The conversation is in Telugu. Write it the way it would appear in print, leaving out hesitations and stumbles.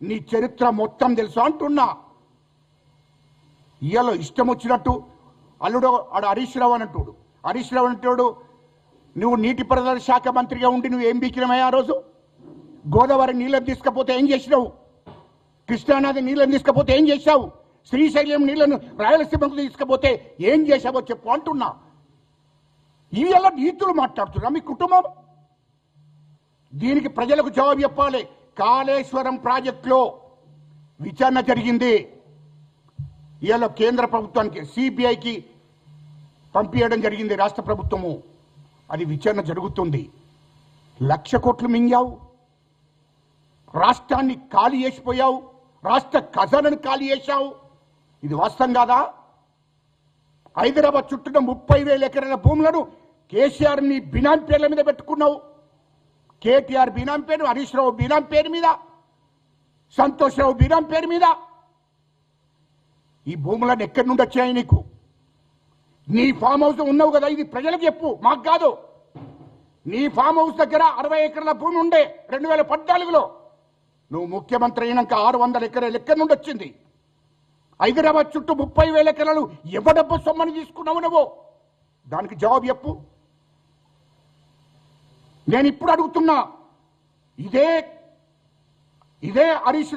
నీ చరిత్ర మొత్తం తెలుసు అంటున్నా. ఇయ్యాలో ఇష్టం వచ్చినట్టు అల్లుడు ఆడు హరీష్ రావు అంటాడు. హరీష్ రావు అంటాడు, నువ్వు నీటిపారుదల శాఖ మంత్రిగా ఉండి నువ్వు ఏం బీకినమయ్యా? ఆ రోజు గోదావరి నీళ్ళని తీసుకపోతే ఏం చేసినావు? కృష్ణానది నీళ్ళని తీసుకపోతే ఏం చేశావు? శ్రీశైలం నీళ్లను రాయలసీమకు తీసుకపోతే ఏం చేశావో చెప్పు అంటున్నా. ఇవి ఎలా నీతులు మాట్లాడుతున్నా మీ కుటుంబం? దీనికి ప్రజలకు జవాబు చెప్పాలి. కాళేశ్వరం ప్రాజెక్టులో విచారణ జరిగింది. ఇవాళ కేంద్ర ప్రభుత్వానికి సిబిఐకి పంపించడం జరిగింది రాష్ట్ర ప్రభుత్వము. అది విచారణ జరుగుతుంది. 1,00,000 కోట్లు మింగావు, రాష్ట్రాన్ని ఖాళీ చేసిపోయావు, రాష్ట్ర ఖజానాను ఖాళీ చేశావు. ఇది వాస్తవం కాదా? హైదరాబాద్ చుట్టూ 30,000 ఎకరాల భూములను కేసీఆర్ ని బినామీ పేర్ల మీద పెట్టుకున్నావు. కేటీఆర్ బినామీ పేరు, హరీష్ రావు బినామీ పేరు మీద, సంతోష్ రావు బినామీ పేరు మీద. ఈ భూములను ఎక్కడి నుండి వచ్చాయి నీకు? నీ ఫామ్ హౌస్ ఉన్నావు కదా, ఇది ప్రజలకు చెప్పు, మాకు కాదు. నీ ఫామ్ హౌస్ దగ్గర 60 ఎకరాల భూమి ఉండే 2014లో. నువ్వు ముఖ్యమంత్రి అయినాక 600 ఎకరాలు ఎక్కడి నుండి వచ్చింది? హైదరాబాద్ చుట్టూ 30,000 ఎకరాలు ఎవడబ్బు సొమ్మని తీసుకున్నావు నువ్వు? దానికి జవాబు చెప్పు. నేను ఇప్పుడు అడుగుతున్నా, ఇదే హరీష్ రావు